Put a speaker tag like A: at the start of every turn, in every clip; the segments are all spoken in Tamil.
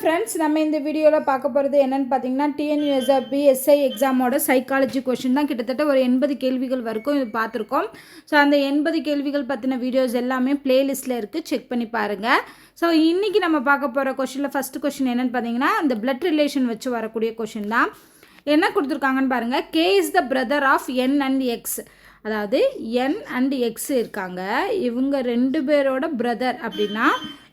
A: ஃப்ரெண்ட்ஸ், நம்ம இந்த வீடியோவில் பார்க்க போகிறது என்னென்னு பார்த்தீங்கன்னா, டிஎன்யூஎஸ்ஆர்பி எஸ்ஐ எக்ஸாமோட சைக்காலஜி கொஷின் தான். கிட்டத்தட்ட ஒரு 80 கேள்விகள் வரைக்கும் இது பார்த்துருக்கோம். ஸோ அந்த 80 கேள்விகள் பற்றின வீடியோஸ் எல்லாமே பிளேலிஸ்ட்டில் இருக்குது, செக் பண்ணி பாருங்கள். ஸோ இன்றைக்கி நம்ம பார்க்க போகிற கொஷினில் ஃபஸ்ட்டு கொஷின் என்னென்னு பார்த்தீங்கன்னா, அந்த பிளட் ரிலேஷன் வச்சு வரக்கூடிய கொஷின் தான். என்ன கொடுத்துருக்காங்கன்னு பாருங்கள். K is the brother of N and X. அதாவது என் அண்ட் எக்ஸ் இருக்காங்க, இவங்க 2 பேரோட பிரதர் அப்படின்னா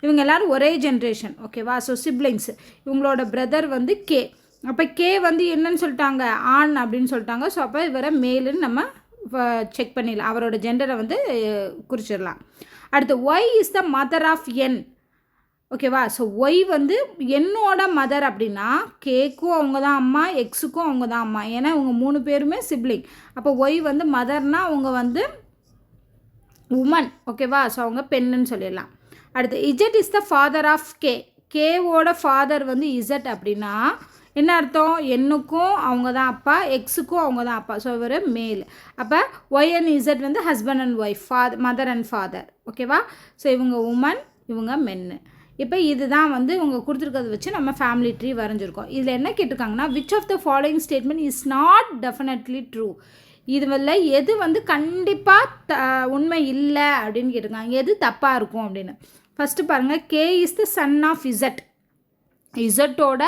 A: இவங்க எல்லோரும் ஒரே ஜென்ரேஷன், ஓகேவா? So siblings. இவங்களோட பிரதர் வந்து கே. அப்போ கே வந்து என்னன்னு சொல்லிட்டாங்க, ஆண் அப்படின்னு சொல்லிட்டாங்க. ஸோ அப்போ இவரை மேலுன்னு நம்ம செக் பண்ணிடலாம், அவரோட ஜெண்டரை வந்து குறிச்சிடலாம். அடுத்து Y is the mother of N, ஓகேவா? ஸோ ஒய் வந்து என்னோட மதர் அப்படின்னா கேக்கும் அவங்க தான் அம்மா, எக்ஸுக்கும் அவங்க தான் அம்மா. ஏன்னா இவங்க 3 பேருமே சிப்ளிங். அப்போ ஒய் வந்து மதர்னால் அவங்க வந்து உமன், ஓகேவா? ஸோ அவங்க பெண்ணுன்னு சொல்லிடலாம். அடுத்து Z is the father of K. கேவோட ஃபாதர் வந்து இசட் அப்படின்னா என்ன அர்த்தம்? என்னுக்கும் அவங்க தான் அப்பா, எக்ஸுக்கும் அவங்க தான் அப்பா. ஸோ இவர் மேல். அப்போ ஒய் அண்ட் இசட் வந்து husband and wife, mother and father, ஓகேவா? ஸோ இவங்க உமன், இவங்க மென்னு. இப்போ இதுதான் வந்து இவங்க கொடுத்துருக்கிறத வச்சு நம்ம ஃபேமிலி ட்ரீ வரைஞ்சிருக்கோம். இதில் என்ன கேட்டிருக்காங்கன்னா, which of the following statement is not definitely true. இதுவல்ல எது வந்து கண்டிப்பாக உண்மை இல்லை அப்படின்னு கேட்டிருக்காங்க, எது தப்பாக இருக்கும் அப்படின்னு. ஃபஸ்ட்டு பாருங்கள், K is the son of Z. இசட்டோட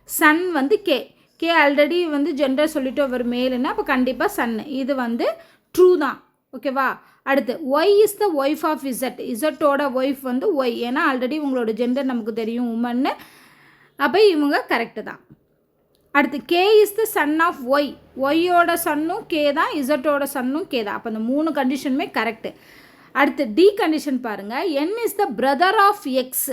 A: சன் வந்து கே. கே ஆல்ரெடி வந்து ஜெண்டர் சொல்லிட்டு ஒரு மேலுன்னா அப்போ கண்டிப்பாக சன்னு. இது வந்து ட்ரூ தான், ஓகேவா? அடுத்து Y is the wife of Z. இசட்டோட ஒய்ஃப் வந்து ஒய், ஏன்னா ஆல்ரெடி உங்களோட ஜெண்டர் நமக்கு தெரியும், உமன்னு. அப்போ இவங்க கரெக்டு தான். அடுத்து K is the son of Y. ஒய்யோட சன்னும் கே தான், இசட்டோட சன்னும் கே தான். அப்போ அந்த 3 கண்டிஷனுமே கரெக்டு. அடுத்து டி கண்டிஷன் பாருங்கள், N is the brother of X.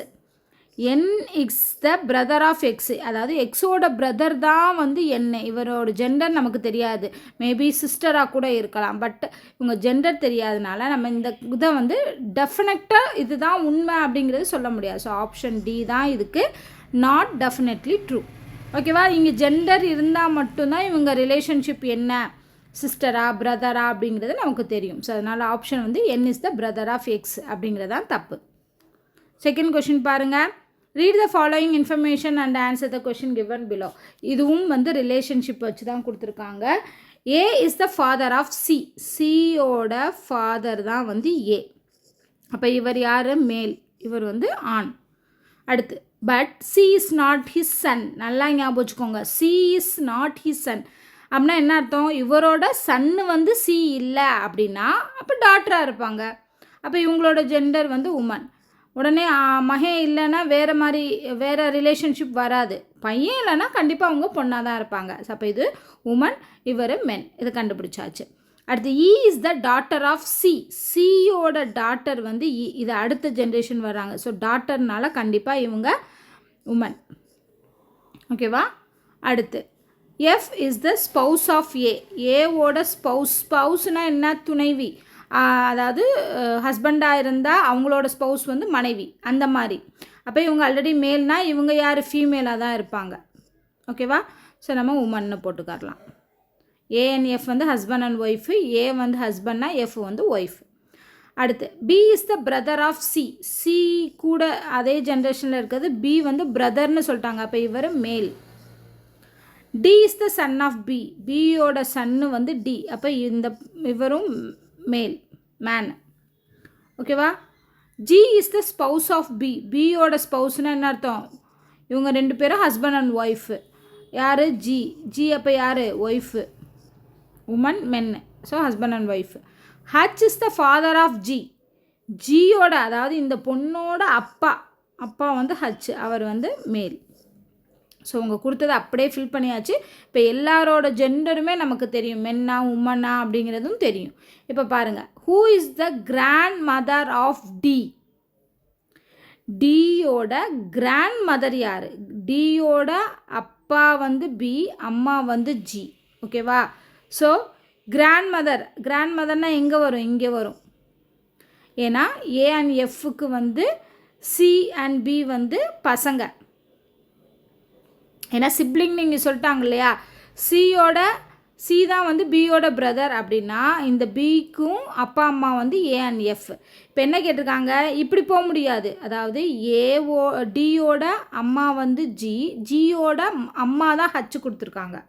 A: N is the brother of X, அதாவது எக்ஸோட பிரதர் தான் வந்து என்ன. இவரோட ஜெண்டர் நமக்கு தெரியாது, மேபி சிஸ்டராக கூட இருக்கலாம். பட் இவங்க ஜெண்டர் தெரியாதனால நம்ம இந்த இதை வந்து டெஃபினட்டாக இதுதான் உண்மை அப்படிங்கிறது சொல்ல முடியாது. ஸோ ஆப்ஷன் டி தான் இதுக்கு நாட் டெஃபினெட்லி ட்ரூ, ஓகேவா? இங்கே ஜெண்டர் இருந்தால் மட்டும்தான் இவங்க ரிலேஷன்ஷிப் என்ன, சிஸ்டரா பிரதரா அப்படிங்கிறது நமக்கு தெரியும். ஸோ அதனால் ஆப்ஷன் வந்து N is the brother of X அப்படிங்கிறதான் தப்பு. செகண்ட் கொஷின் பாருங்கள். Read the following information and answer the question given below. இதுவும் வந்து ரிலேஷன்ஷிப் வச்சு தான் கொடுத்துருக்காங்க. A is the father of C. சியோட ஃபாதர் தான் வந்து ஏ. அப்போ இவர் யார்? மேல், இவர் வந்து ஆண். அடுத்து but see is not his son. நல்லா ஞாபகம் வச்சுக்கோங்க, C is not his son அப்படின்னா என்ன அர்த்தம்? இவரோட சன்னு வந்து சி இல்லை அப்படின்னா அப்போ டாக்டராக இருப்பாங்க. அப்போ இவங்களோட ஜெண்டர் வந்து உமன். உடனே மகன் இல்லைன்னா வேறு மாதிரி வேறு ரிலேஷன்ஷிப் வராது. பையன் இல்லைன்னா கண்டிப்பாக அவங்க பொண்ணாக தான் இருப்பாங்க. அப்போ இது உமன், இவர் மென். இது கண்டுபிடிச்சாச்சு. அடுத்து E is the daughter of C. சியோட டாட்டர் வந்து இ. இது அடுத்த ஜென்ரேஷன் வராங்க. ஸோ டாட்டர்னால கண்டிப்பாக இவங்க உமன், ஓகேவா? அடுத்து F is the spouse of A. ஏவோட ஸ்பவுஸ்னால் என்ன? துணைவி. அதாவது ஹஸ்பண்டாக இருந்தால் அவங்களோட ஸ்பவுஸ் வந்து மனைவி, அந்த மாதிரி. அப்போ இவங்க ஆல்ரெடி மேல்னா இவங்க யார்? ஃபீமேலாக தான் இருப்பாங்க, ஓகேவா? ஸோ நம்ம உமன்னு போட்டுக்கரலாம். ஏஎன்எஃப் வந்து ஹஸ்பண்ட் அண்ட் ஒய்ஃபு. ஏ வந்து ஹஸ்பண்ட்னா எஃப் வந்து ஒய்ஃப். அடுத்து B is the brother of C. C கூட அதே ஜென்ரேஷனில் இருக்கிறது பி வந்து பிரதர்னு சொல்லிட்டாங்க. அப்போ இவர் male. D is the son of B. பியோட சன்னு வந்து டி. அப்போ இந்த இவரும் மேல், மேன், ஓகேவா? G is the spouse of B. பியோட ஸ்பவுஸ்னால் என்ன அர்த்தம்? இவங்க 2 பேரும் ஹஸ்பண்ட் அண்ட் ஒய்ஃபு. யார்? ஜி. ஜி அப்போ யார்? ஒய்ஃபு, உமன், மென்னு. So husband and wife. H is the father of G. ஜியோட அதாவது இந்த பொண்ணோட அப்பா வந்து ஹச், அவர் வந்து மேல். ஸோ உங்கள் கொடுத்ததை அப்படியே ஃபில் பண்ணியாச்சு. இப்போ எல்லாரோட ஜெண்டருமே நமக்கு தெரியும், மென்னா உமனா அப்படிங்கிறதும் தெரியும். இப்போ பாருங்கள், who is the grand ஆஃப் டி. டியோட கிராண்ட் மதர் யார்? டியோட அப்பா வந்து பி, அம்மா வந்து ஜி, ஓகேவா? ஸோ கிராண்ட் மதர்னால் எங்கே வரும்? இங்கே வரும். ஏன்னா ஏ அண்ட் எஃப்க்கு வந்து சி அண்ட் பி வந்து பசங்க. ஏன்னா சிப்ளிங் நீங்கள் சொல்லிட்டாங்க இல்லையா? சியோட சி தான் வந்து பியோட பிரதர் அப்படின்னா இந்த பிக்கும் அப்பா அம்மா வந்து ஏ அண்ட் எஃப். இப்போ என்ன கேட்டிருக்காங்க, இப்படி போக முடியாது. அதாவது டியோட அம்மா வந்து ஜியோட அம்மா தான் ஹச் கொடுத்துருக்காங்க.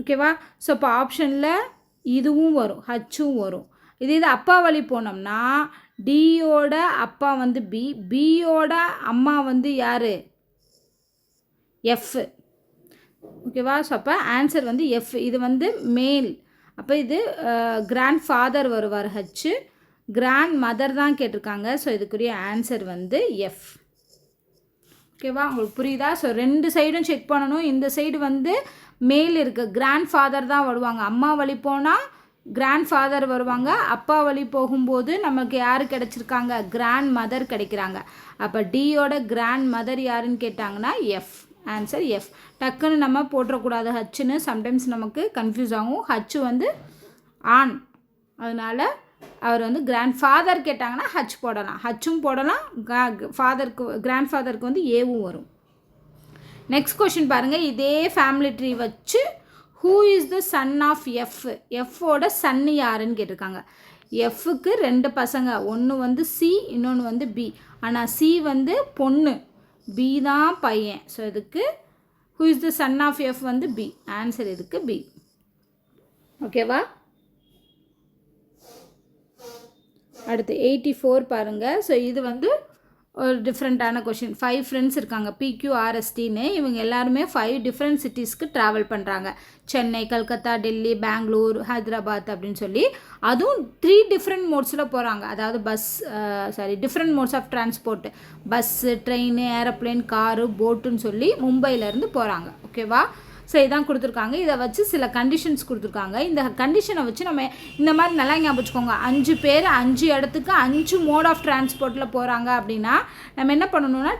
A: ஓகேவா? ஸோ இப்போ ஆப்ஷனில் இதுவும் வரும், ஹச்சும் வரும். இது அப்பா வழி போனோம்னா டியோட அப்பா வந்து பியோட அம்மா வந்து யார், எஃப். ஓகேவா? ஸோ அப்போ ஆன்சர் வந்து எஃப். இது வந்து மேல். அப்போ இது கிராண்ட் ஃபாதர் வருவார் ஹச்சு, கிராண்ட் மதர் தான் கேட்டிருக்காங்க. ஸோ இதுக்குரிய ஆன்சர் வந்து எஃப். ஓகேவா? உங்களுக்கு புரியுதா? ஸோ 2 சைடும் செக் பண்ணணும். இந்த சைடு வந்து மேல் இருக்குது, கிராண்ட் ஃபாதர் தான் வருவாங்க. அம்மா வழி போனால் கிராண்ட் ஃபாதர் வருவாங்க, அப்பா வழி போகும்போது நமக்கு யார் கிடச்சிருக்காங்க, கிராண்ட் மதர் கிடைக்கிறாங்க. அப்போ டியோட கிராண்ட் மதர் யாருன்னு கேட்டாங்கன்னா எஃப். Answer F. டக்குன்னு நம்ம போட்டுறக்கூடாது ஹச்சுன்னு, சம்டைம்ஸ் நமக்கு கன்ஃபியூஸ் ஆகும். ஹச்சு வந்து ஆண், அதனால் அவர் வந்து கிராண்ட் ஃபாதர் கேட்டாங்கன்னா ஹச் போடலாம், ஹச்சும் போடலாம். ஃபாதருக்கு கிராண்ட் ஃபாதருக்கு வந்து ஏவும் வரும். நெக்ஸ்ட் கொஷின் பாருங்கள். இதே ஃபேமிலி ட்ரீ வச்சு who is the son of F, எஃப்போட சன்னு யாருன்னு கேட்டிருக்காங்க. எஃப்க்கு 2 பசங்க, ஒன்று வந்து சி, இன்னொன்று வந்து பி. ஆனால் சி வந்து பொண்ணு, பி தான் பையன். ஸோ இதுக்கு who is the son of F வந்து பி. ஆன்சர் இதுக்கு பி. ஓகேவா? அடுத்து 84 பாருங்கள். ஸோ இது வந்து ஒரு டிஃப்ரெண்ட்டான கொஷின். 5 ஃப்ரெண்ட்ஸ் இருக்காங்க, PQRSTன்னு. இவங்க எல்லாருமே 5 டிஃப்ரெண்ட் சிட்டிஸ்க்கு ட்ராவல் பண்ணுறாங்க. சென்னை, கல்கத்தா, டெல்லி, பெங்களூர், ஹைதராபாத் அப்படின்னு சொல்லி. அதுவும் 3 டிஃப்ரெண்ட் மோட்ஸில் போகிறாங்க. அதாவது different modes of transport, bus, train, aeroplane, car, போட்டுன்னு சொல்லி மும்பையிலேருந்து போகிறாங்க. ஓகேவா? ஸோ இதான் கொடுத்துருக்காங்க. இதை வச்சு சில கண்டிஷன்ஸ் கொடுத்துருக்காங்க. இந்த கண்டிஷனை வச்சு நம்ம இந்த மாதிரி நல்லா ஞாபகம் வச்சுக்கோங்க. 5 பேர் 5 இடத்துக்கு 5 மோட் ஆஃப் டிரான்ஸ்போர்ட்டில் போகிறாங்க அப்படின்னா நம்ம என்ன பண்ணணும்னா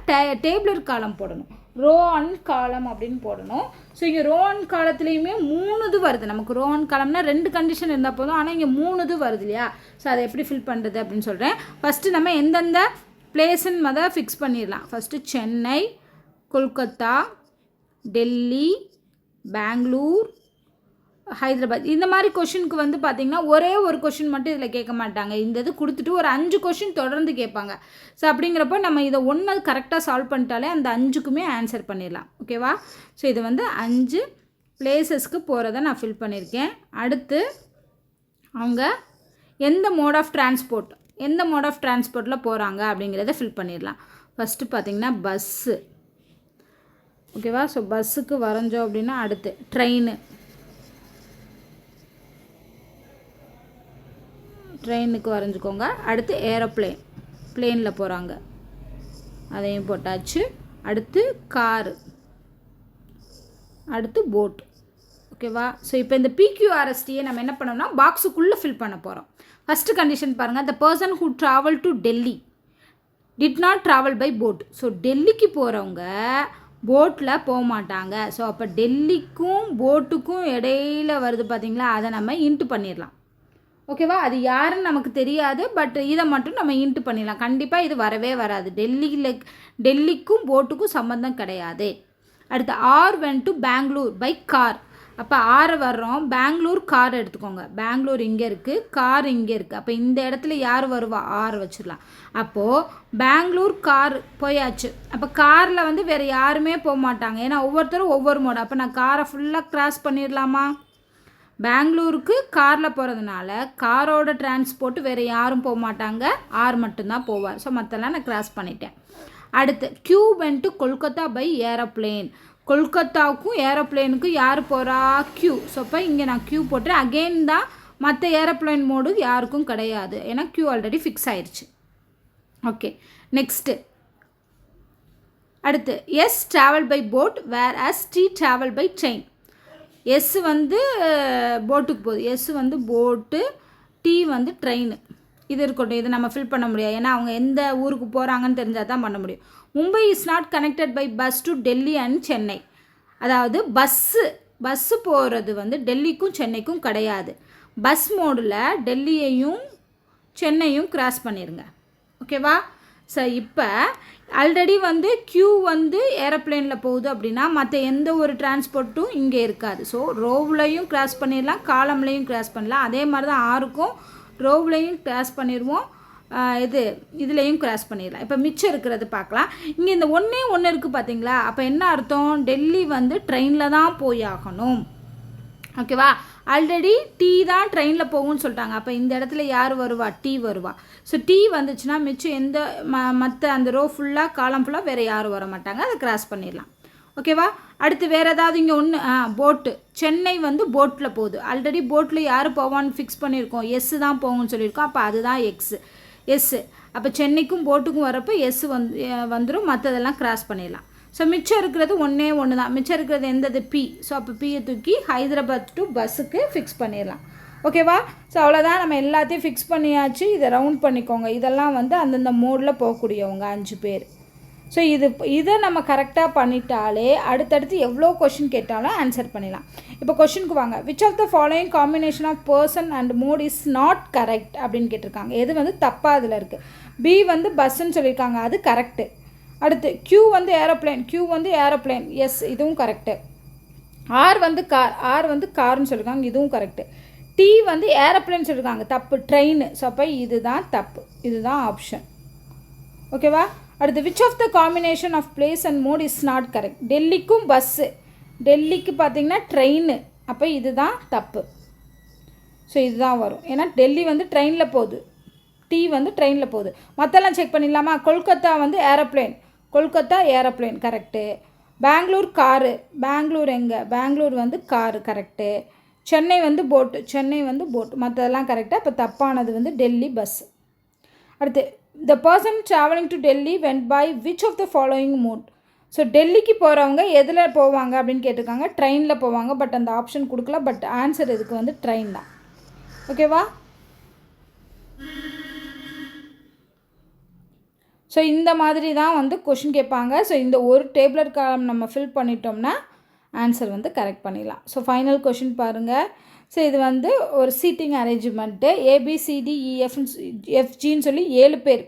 A: டேபிளர் காலம் போடணும், ரோ அண்ட் காலம் அப்படின்னு போடணும். ஸோ இங்கே ரோ அண்ட் காலத்துலேயுமே 3 இது வருது. நமக்கு ரோ அண்ட் காலம்னா 2 கண்டிஷன் இருந்தால் போதும், ஆனால் இங்கே 3 இது வருது இல்லையா? ஸோ அதை எப்படி ஃபில் பண்ணுறது அப்படின்னு சொல்கிறேன். ஃபஸ்ட்டு நம்ம எந்தெந்த பிளேஸுன்னு மொதல் ஃபிக்ஸ் பண்ணிடலாம். ஃபஸ்ட்டு சென்னை, கொல்கத்தா, டெல்லி, பெங்களூர், ஹைதராபாத். இந்த மாதிரி கொஷினுக்கு வந்து பார்த்திங்கன்னா ஒரே ஒரு கொஷின் மட்டும் இதில் கேட்க மாட்டாங்க. இந்த இது கொடுத்துட்டு ஒரு 5 கொஷின் தொடர்ந்து கேட்பாங்க. ஸோ அப்படிங்கிறப்போ நம்ம இதை ஒன்று கரெக்டாக சால்வ் பண்ணிட்டாலே அந்த 5க்குமே ஆன்சர் பண்ணிடலாம். ஓகேவா? ஸோ இது வந்து 5 பிளேசஸ்க்கு போகிறத நான் ஃபில் பண்ணியிருக்கேன். அடுத்து அவங்க எந்த மோட் ஆஃப் டிரான்ஸ்போர்ட்டில் போகிறாங்க அப்படிங்கிறத ஃபில் பண்ணிடலாம். ஃபஸ்ட்டு பார்த்திங்கன்னா பஸ்ஸு. ஓகேவா? ஸோ பஸ்ஸுக்கு வரைஞ்சோம் அப்படின்னா அடுத்து ட்ரெயினுக்கு வரைஞ்சிக்கோங்க. அடுத்து பிளேனில் போகிறாங்க, அதையும் போட்டாச்சு. அடுத்து காரு, அடுத்து போட். ஓகேவா? ஸோ இப்போ இந்த PQRSTயை நம்ம என்ன பண்ணோம்னா பாக்ஸுக்குள்ளே ஃபில் பண்ண போகிறோம். ஃபஸ்ட்டு கண்டிஷன் பாருங்கள். The person who travel to Delhi did not travel by boat. So டெல்லிக்கு போகிறவங்க போட்டில் போக மாட்டாங்க. ஸோ அப்போ டெல்லிக்கும் போட்டுக்கும் இடையில வருது பார்த்திங்களா, அதை நம்ம இன்ட்டு பண்ணிடலாம். ஓகேவா? அது யாருன்னு நமக்கு தெரியாது, பட் இதை மட்டும் நம்ம இன்ட்டு பண்ணிடலாம். கண்டிப்பாக இது வரவே வராது. டெல்லிக்கும் போட்டுக்கும் சம்மந்தம் கிடையாது. அடுத்து R went to Bangalore by car. அப்போ 6 வர்றோம், பெங்களூர் கார் எடுத்துக்கோங்க. பெங்களூர் இங்கே இருக்குது, கார் இங்கே இருக்குது. அப்போ இந்த இடத்துல யார் வருவா, 6 வச்சிடலாம். அப்போது பெங்களூர் கார் போயாச்சு. அப்போ காரில் வந்து வேறு யாருமே போக மாட்டாங்க, ஏன்னா ஒவ்வொருத்தரும் ஒவ்வொரு மோடு. அப்போ நான் காரை ஃபுல்லாக கிராஸ் பண்ணிடலாமா? பெங்களூருக்கு காரில் போகிறதுனால காரோட டிரான்ஸ்போர்ட் வேறு யாரும் போக மாட்டாங்க, 6 மட்டும்தான் போவார். ஸோ மற்றெல்லாம் நான் கிராஸ் பண்ணிட்டேன். அடுத்து Q went to Kolkata by aeroplane. கொல்கத்தாவுக்கும் ஏரோப்ளேனுக்கும் யார் போகிறா, Q. ஸோ இப்போ இங்கே நான் Q போட்டுறேன். அகெயின் தான் மற்ற ஏரோப்ளேன் மோடு யாருக்கும் கிடையாது, ஏன்னா Q ஆல்ரெடி ஃபிக்ஸ் ஆயிடுச்சு. ஓகே, நெக்ஸ்ட்டு அடுத்து S travel by boat whereas T travel by train. S வந்து போட்டுக்கு போகுது, எஸ் வந்து போட்டு, T வந்து ட்ரெயின். இது இருக்கட்டும், இது நம்ம ஃபில் பண்ண முடியாது, ஏன்னா அவங்க எந்த ஊருக்கு போகிறாங்கன்னு தெரிஞ்சால் தான் பண்ண முடியும். Mumbai is not connected by bus to Delhi and Chennai. அதாவது பஸ்ஸு போகிறது வந்து டெல்லிக்கும் சென்னைக்கும் கிடையாது. பஸ் மோடில் டெல்லியையும் சென்னையும் கிராஸ் பண்ணிடுங்க. ஓகேவா? ஸோ இப்போ ஆல்ரெடி வந்து க்யூ வந்து ஏரோப்ளேனில் போகுது அப்படின்னா மற்ற எந்த ஒரு டிரான்ஸ்போர்ட்டும் இங்கே இருக்காது. ஸோ ரோவ்லையும் கிராஸ் பண்ணிடலாம், காலம்லையும் கிராஸ் பண்ணலாம். அதே மாதிரி தான் ஆருக்கும் ரோவ்லையும் கிராஸ் பண்ணிடுவோம், இதுலேயும் கிராஸ் பண்ணிடலாம். இப்போ மிச்சம் இருக்கிறது பார்க்கலாம். இங்கே இந்த ஒன்றே ஒன்று இருக்குது பார்த்தீங்களா? அப்போ என்ன அர்த்தம்? டெல்லி வந்து ட்ரெயினில் தான் போய் ஆகணும். ஓகேவா? ஆல்ரெடி டீ தான் ட்ரெயினில் போகும்னு சொல்லிட்டாங்க. அப்போ இந்த இடத்துல யார் வருவா? டீ வருவா. ஸோ டீ வந்துச்சுன்னா மிச்சம் எந்த மற்ற அந்த ரோ ஃபுல்லாக காலம் ஃபுல்லாக வேறு யாரும் வர மாட்டாங்க. அதை கிராஸ் பண்ணிடலாம். ஓகேவா? அடுத்து வேறு ஏதாவது இங்கே ஒன்று போட்டு. சென்னை வந்து போட்டில் போகுது. ஆல்ரெடி போட்டில் யார் போவான்னு ஃபிக்ஸ் பண்ணியிருக்கோம், எஸ்ஸு தான் போகும்னு சொல்லியிருக்கோம். அப்போ அதுதான் எஸ்ஸு. அப்போ சென்னைக்கும் போட்டுக்கும் வரப்போ எஸ்ஸு வந்துடும், மற்றதெல்லாம் கிராஸ் பண்ணிடலாம். ஸோ மிச்சம் இருக்கிறது ஒன்றே ஒன்று தான். மிச்சம் இருக்கிறது எந்தது? பி. ஸோ அப்போ பியை தூக்கி ஹைதராபாத் டு பஸ்ஸுக்கு ஃபிக்ஸ் பண்ணிடலாம். ஓகேவா? ஸோ அவ்வளோதான், நம்ம எல்லாத்தையும் ஃபிக்ஸ் பண்ணியாச்சு. இதை ரவுண்ட் பண்ணிக்கோங்க. இதெல்லாம் வந்து அந்தந்த மோடில் போகக்கூடியவங்க 5 பேர். ஸோ இதை நம்ம கரெக்டாக பண்ணிட்டாலே அடுத்தடுத்து எவ்வளோ கொஷின் கேட்டாலும் ஆன்சர் பண்ணிடலாம். இப்போ கொஷினுக்கு வாங்க. Which of the following combination of person and mode is not correct அப்படின்னு கேட்டிருக்காங்க. எது வந்து தப்பாக அதில் இருக்குது? பி வந்து பஸ்ஸுன்னு சொல்லியிருக்காங்க, அது கரெக்டு. அடுத்து Q வந்து ஏரோப்ளேன், எஸ், இதுவும் கரெக்டு. ஆர் வந்து கார்னு சொல்லியிருக்காங்க, இதுவும் கரெக்டு. டி வந்து ஏரோப்ளேன் சொல்லியிருக்காங்க, தப்பு, ட்ரெயின். ஸோ அப்போ இதுதான் தப்பு, இதுதான் ஆப்ஷன். ஓகேவா? அடுத்து which of the combination of place and mode is not correct? டெல்லிக்கும் பஸ்ஸு, டெல்லிக்கு பார்த்தீங்கன்னா ட்ரெயின். அப்போ இதுதான் தப்பு. ஸோ இதுதான் வரும். ஏன்னா டெல்லி வந்து ட்ரெயினில் போகுது, டி வந்து ட்ரெயினில் போகுது. மற்றெல்லாம் செக் பண்ணிடலாமா? கொல்கத்தா வந்து aeroplane correct. Bangalore car, Bangalore எங்கே? பெங்களூர் வந்து காரு கரெக்டு. சென்னை வந்து போட்டு, மற்றதெல்லாம் கரெக்டாக. இப்போ தப்பானது வந்து டெல்லி பஸ். அடுத்து the person travelling to Delhi went by which of the following mode? So டெல்லிக்கு போகிறவங்க எதில் போவாங்க அப்படின்னு கேட்டிருக்காங்க. ட்ரெயினில் போவாங்க, பட் அந்த ஆப்ஷன் கொடுக்கல. பட் ஆன்சர் இதுக்கு வந்து ட்ரெயின் தான். ஓகேவா? ஸோ இந்த மாதிரி தான் வந்து கொஷின் கேட்பாங்க. ஸோ இந்த ஒரு டேபிளர் காலம் நம்ம ஃபில் பண்ணிட்டோம்னா ஆன்சர் வந்து கரெக்ட் பண்ணிடலாம். ஸோ ஃபைனல் கொஷின் பாருங்கள். ஸோ இது வந்து ஒரு சீட்டிங் அரேஞ்ச்மெண்ட்டு. ABCDEFGன்னு சொல்லி 7 பேர்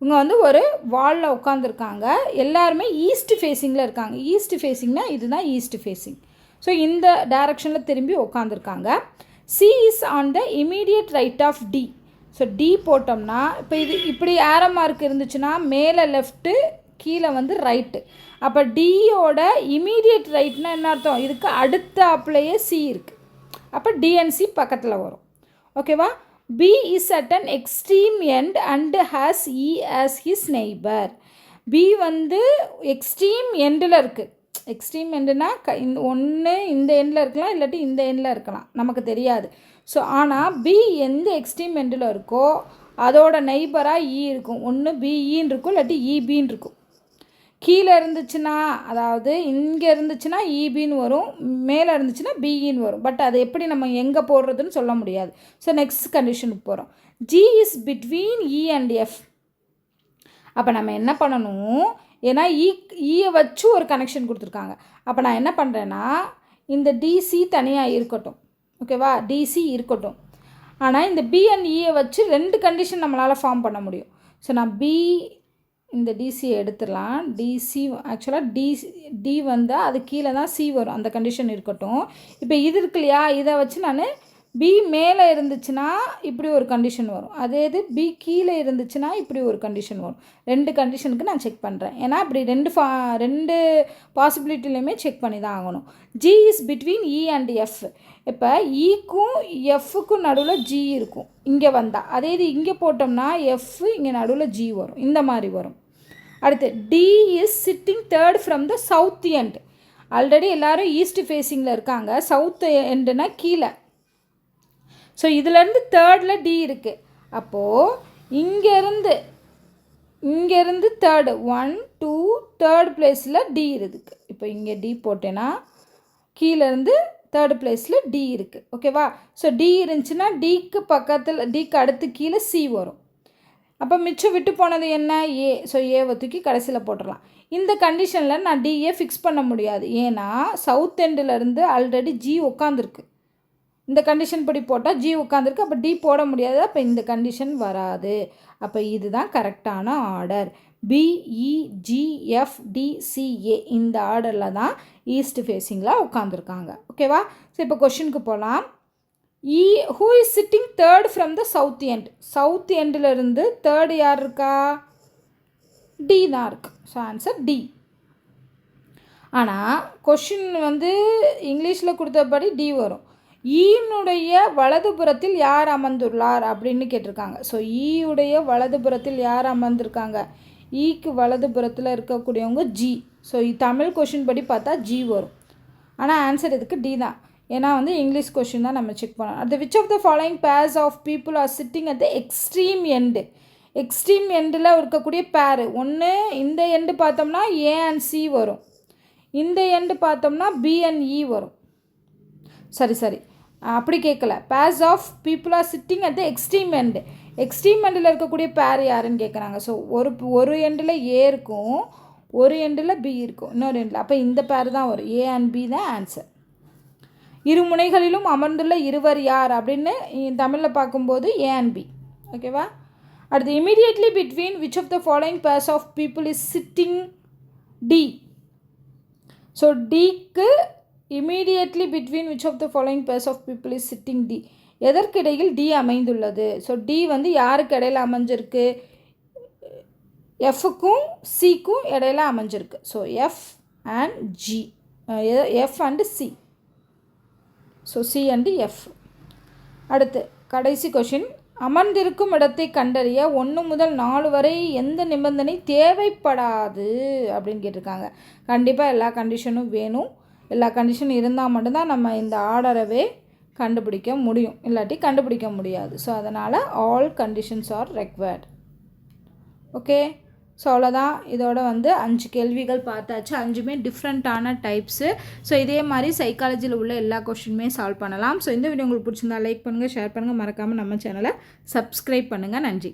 A: இவங்க வந்து ஒரு வாலில் உட்காந்துருக்காங்க. எல்லாருமே ஈஸ்ட் ஃபேஸிங்கில் இருக்காங்க. ஈஸ்ட் ஃபேஸிங்னா இதுதான் ஈஸ்ட் ஃபேஸிங். ஸோ இந்த டைரக்ஷனில் திரும்பி உட்காந்துருக்காங்க. C is on the immediate right of D. So D போட்டோம்னா இப்போ இது இப்படி ஏரோ மார்க் இருந்துச்சுன்னா மேலே லெஃப்ட்டு, கீழே வந்து ரைட்டு. அப்போ டியோட இமீடியட் ரைட்னா என்ன அர்த்தம்? இதுக்கு அடுத்த ஆப்லேயே சி இருக்குது. அப்போ டிஎன்சி பக்கத்தில் வரும். ஓகேவா? B is at an extreme end and has E as his neighbour. B வந்து எக்ஸ்ட்ரீம் எண்டில் இருக்குது. எக்ஸ்ட்ரீம் எண்டுனா ஒன்று இந்த எண்டில் இருக்கலாம், இல்லாட்டி இந்த எண்டில் இருக்கலாம், நமக்கு தெரியாது. ஸோ ஆனால் பி எந்த எக்ஸ்ட்ரீம் எண்டில் இருக்கோ அதோட நெய்பராக இ இருக்கும். ஒன்று பிஇன்னு இருக்கும், இல்லாட்டி இபின்னு இருக்கும். கீழே இருந்துச்சுன்னா, அதாவது இங்கே இருந்துச்சுன்னா இபின்னு வரும், மேலே இருந்துச்சுன்னா பிஇன்னு வரும். பட் அது எப்படி நம்ம எங்கே போடுறதுன்னு சொல்ல முடியாது. ஸோ நெக்ஸ்ட் கண்டிஷனுக்கு போகிறோம். G is between E and F. அப்போ நம்ம என்ன பண்ணணும்? ஏன்னா ஈயை வச்சு ஒரு கனெக்ஷன் கொடுத்துருக்காங்க. அப்போ நான் என்ன பண்ணுறேன்னா, இந்த டிசி தனியாக இருக்கட்டும். ஓகேவா? டிசி இருக்கட்டும். ஆனால் இந்த பி அண்ட் இயை வச்சு 2 கண்டிஷன் நம்மளால் ஃபார்ம் பண்ண முடியும். ஸோ நான் இந்த டிசியை எடுத்துடலாம். டிசி ஆக்சுவலாக டி வந்தால் அது கீழே தான் சி வரும், அந்த கண்டிஷன் இருக்கட்டும். இப்போ இது இருக்கு இல்லையா, இதை வச்சு நான் பி மேலே இருந்துச்சுன்னா இப்படி ஒரு கண்டிஷன் வரும், அதே இது பி கீழே இருந்துச்சுன்னா இப்படி ஒரு கண்டிஷன் வரும். 2 கண்டிஷனுக்கு நான் செக் பண்ணுறேன். ஏன்னா இப்படி 2 பாசிபிலிட்டிலையுமே செக் பண்ணி தான் ஆகணும். G is between E and F. இப்போ இக்கும் எஃப்க்கும் நடுவில் ஜி இருக்கும் இங்கே வந்தால். அதே இது இங்கே போட்டோம்னா எஃப் இங்கே நடுவில் ஜி வரும், இந்த மாதிரி வரும். அடுத்து D is sitting 3rd from the south end. Already எல்லோரும் ஈஸ்ட் ஃபேஸிங்கில் இருக்காங்க, சவுத் எண்டுனா கீழே. ஸோ இதிலேருந்து 3rd டி இருக்குது. அப்போது இங்கேருந்து 3rd 1 2 3rd பிளேஸில் டி இருக்குது. இப்போ இங்கே டி போட்டேன்னா கீழேருந்து 3rd பிளேஸில் டி இருக்குது. ஓகேவா? ஸோ டி இருந்துச்சுன்னா டிக்கு பக்கத்தில், டிக்கு அடுத்து கீழே சி வரும். அப்போ மிச்சம் விட்டு போனது என்ன? ஏ. ஸோ ஏவை தூக்கி கடைசியில் போட்டுடலாம். இந்த கண்டிஷனில் நான் டிஏ ஃபிக்ஸ் பண்ண முடியாது. ஏன்னா சவுத் எண்டிலேருந்து ஆல்ரெடி ஜி உட்காந்துருக்கு. இந்த கண்டிஷன் படி போட்டால் ஜி உட்காந்துருக்கு, அப்போ டி போட முடியாது. அப்போ இந்த கண்டிஷன் வராது. அப்போ இதுதான் கரெக்டான ஆர்டர். BEGFDCA இந்த ஆர்டரில் தான் ஈஸ்ட் ஃபேஸிங்கில் உட்காந்துருக்காங்க. ஓகேவா? ஸோ இப்போ கொஷினுக்கு போகலாம். Who is sitting third from the south end? South எண்டிலிருந்து தேர்டு யார் இருக்கா? டி தான் இருக்கு. So answer D. ஆனால் கொஷின் வந்து இங்கிலீஷில் கொடுத்தபடி டி வரும். ஈனுடைய வலதுபுறத்தில் யார் அமர்ந்துள்ளார் அப்படின்னு கேட்டிருக்காங்க. ஸோ ஈயுடைய வலதுபுறத்தில் யார் அமர்ந்திருக்காங்க? ஈக்கு வலதுபுறத்தில் இருக்கக்கூடியவங்க ஜி. ஸோ தமிழ் கொஷின் படி பார்த்தா ஜி வரும். ஆனால் ஆன்சர் இதுக்கு டி தான். ஏன்னா வந்து இங்கிலீஷ் கொஷின் தான் நம்ம செக் பண்ணணும். அந்த which of the following pairs of people are sitting at the extreme end? Extreme எண்டில் இருக்கக்கூடிய பேர் ஒன்று இந்த எண்டு பார்த்தோம்னா ஏ அண்ட் சி வரும். இந்த எண்டு பார்த்தோம்னா பி அண்ட் இ வரும். சரி அப்படி கேட்கல. Pairs of people are sitting at the extreme end. Extreme எண்டில் இருக்கக்கூடிய பேர் யாருன்னு கேட்குறாங்க. ஸோ ஒரு எண்டில் ஏ இருக்கும், ஒரு எண்டில் பி இருக்கும், இன்னொரு எண்டில். அப்போ இந்த பேர் தான் வரும். ஏ அண்ட் பி தான் ஆன்சர். இரு முனைகளிலும் அமர்ந்துள்ள இருவர் யார் அப்படின்னு தமிழில் பார்க்கும்போது ஏ அண்ட் பி. ஓகேவா? அடுத்து immediately between which of the following pairs of people is sitting D? So டிக்கு immediately between which of the following pairs of people is sitting D. எதற்கிடையில் டி அமைந்துள்ளது? ஸோ டி வந்து யாருக்கு இடையில் அமைஞ்சிருக்கு? எஃப்க்கும் சிக்கும் இடையில் அமைஞ்சிருக்கு. So F and G, F and C. So C and F. அடுத்து கடைசி கொஷின். அமர்ந்திருக்கும் இடத்தை கண்டறிய 1 முதல் 4 வரை எந்த நிபந்தனை தேவைப்படாது அப்படின்னு கேட்டிருக்காங்க. கண்டிப்பாக எல்லா கண்டிஷனும் வேணும். எல்லா கண்டிஷனும் இருந்தால் மட்டும்தான் நம்ம இந்த ஆர்டரவே கண்டுபிடிக்க முடியும், இல்லாட்டி கண்டுபிடிக்க முடியாது. ஸோ அதனால் all conditions R required. Okay, so அவ்வளோதான். இதோட வந்து 5 கேள்விகள் பார்த்தாச்சு. 5மே டிஃப்ரெண்ட்டான டைப்ஸு. ஸோ இதே மாதிரி சைக்காலஜியில் உள்ள எல்லா கொஷினுமே சால்வ் பண்ணலாம். ஸோ இந்த வீடியோ உங்களுக்கு பிடிச்சிருந்தா லைக் பண்ணுங்கள், ஷேர் பண்ணுங்கள், மறக்காமல் நம்ம சேனலை சப்ஸ்கிரைப் பண்ணுங்கள். நன்றி.